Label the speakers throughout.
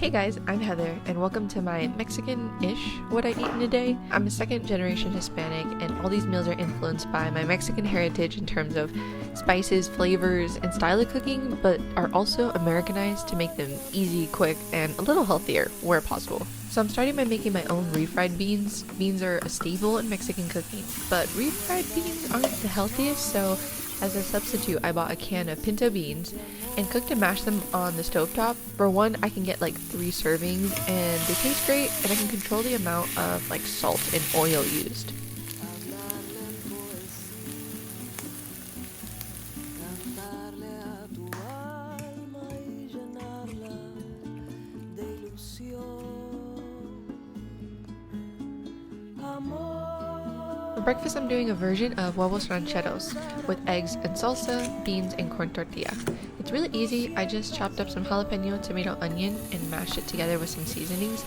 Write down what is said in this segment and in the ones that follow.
Speaker 1: Hey guys, I'm Heather, and welcome to my Mexican-ish What I Eat in a Day. I'm a second-generation Hispanic, and all these meals are influenced by my Mexican heritage in terms of spices, flavors, and style of cooking, but are also Americanized to make them easy, quick, and a little healthier where possible. So I'm starting by making my own refried beans. Beans are a staple in Mexican cooking, but refried beans aren't the healthiest, so as a substitute, I bought a can of pinto beans and cooked and mashed them on the stovetop. For one, I can get like 3 servings and they taste great, and I can control the amount of like salt and oil used. For breakfast, I'm doing a version of huevos rancheros with eggs and salsa, beans, and corn tortilla. It's really easy. I just chopped up some jalapeno, tomato, onion, and mashed it together with some seasonings.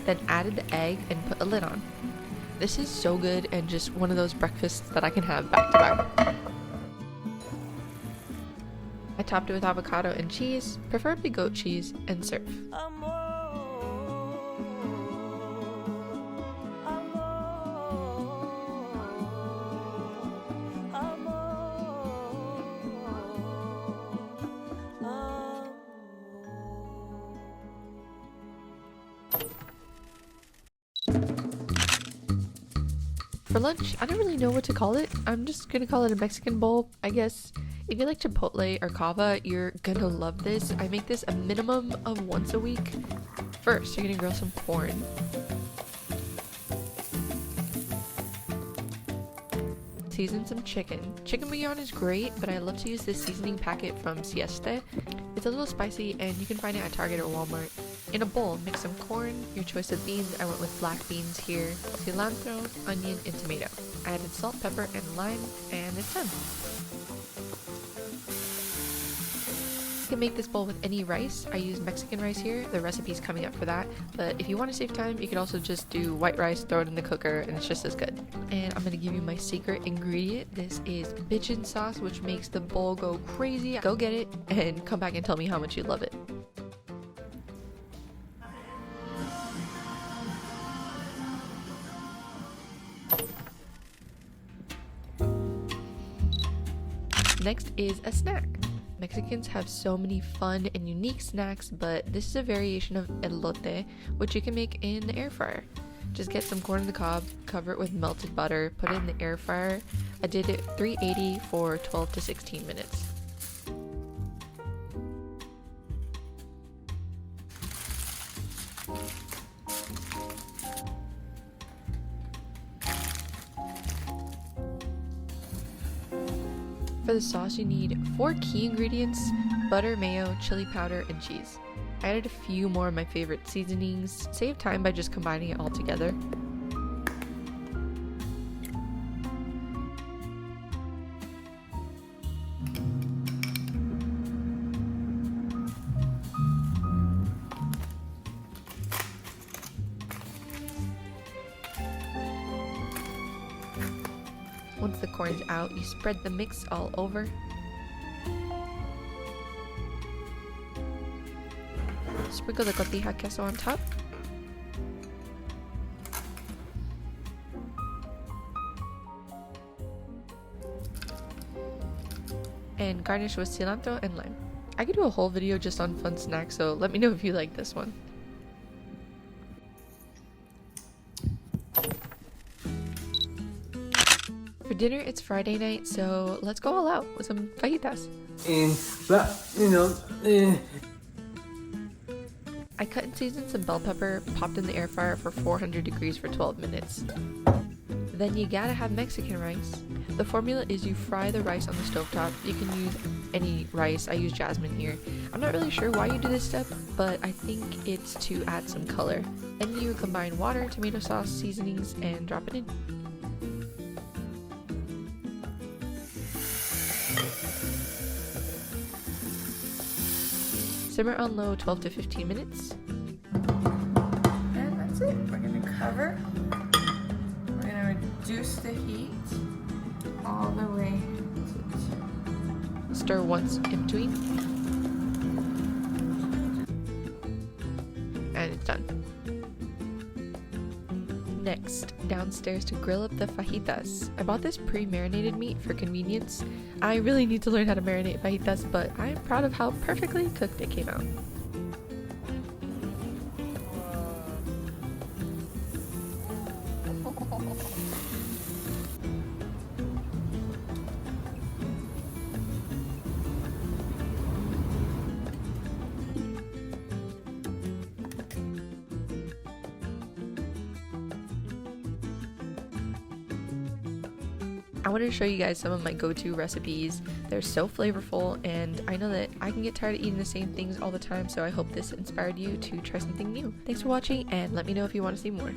Speaker 1: Then added the egg and put a lid on. This is so good and just one of those breakfasts that I can have back to back. I topped it with avocado and cheese, preferably goat cheese, and serve. For lunch, I don't really know what to call it. I'm just gonna call it a Mexican bowl, I guess. If you like chipotle or cava, you're gonna love this. I make this a minimum of once a week. First, you're gonna grill some corn. Season some chicken. Chicken bouillon is great, but I love to use this seasoning packet from Sieste. It's a little spicy and you can find it at Target or Walmart. In a bowl, mix some corn, your choice of beans. I went with black beans here, cilantro, onion, and tomato. I added salt, pepper, and lime, and it's done. You can make this bowl with any rice. I use Mexican rice here. The recipe's coming up for that. But if you want to save time, you can also just do white rice, throw it in the cooker, and it's just as good. And I'm gonna give you my secret ingredient. This is bitchin' sauce, which makes the bowl go crazy. Go get it and come back and tell me how much you love it. Next is a snack. Mexicans have so many fun and unique snacks, but this is a variation of elote, which you can make in the air fryer. Just get some corn on the cob, cover it with melted butter, put it in the air fryer. I did it 380 for 12 to 16 minutes. For the sauce, you need 4 key ingredients: butter, mayo, chili powder, and cheese. I added a few more of my favorite seasonings. Save time by just combining it all together. Once the corn's out, you spread the mix all over. Sprinkle the cotija queso on top. And garnish with cilantro and lime. I could do a whole video just on fun snacks, so let me know if you like this one. For dinner, it's Friday night, so let's go all out with some fajitas. I cut and seasoned some bell pepper, popped in the air fryer for 400 degrees for 12 minutes. Then you gotta have Mexican rice. The formula is you fry the rice on the stovetop. You can use any rice. I use jasmine here. I'm not really sure why you do this step, but I think it's to add some color. Then you combine water, tomato sauce, seasonings, and drop it in. Simmer on low 12 to 15 minutes. And that's it. We're gonna cover. We're gonna reduce the heat all the way. Stir once in between. And it's done. Next, downstairs to grill up the fajitas. I bought this pre-marinated meat for convenience. I really need to learn how to marinate fajitas, but I'm proud of how perfectly cooked it came out. I wanted to show you guys some of my go-to recipes. They're so flavorful, and I know that I can get tired of eating the same things all the time, so I hope this inspired you to try something new. Thanks for watching, and let me know if you want to see more.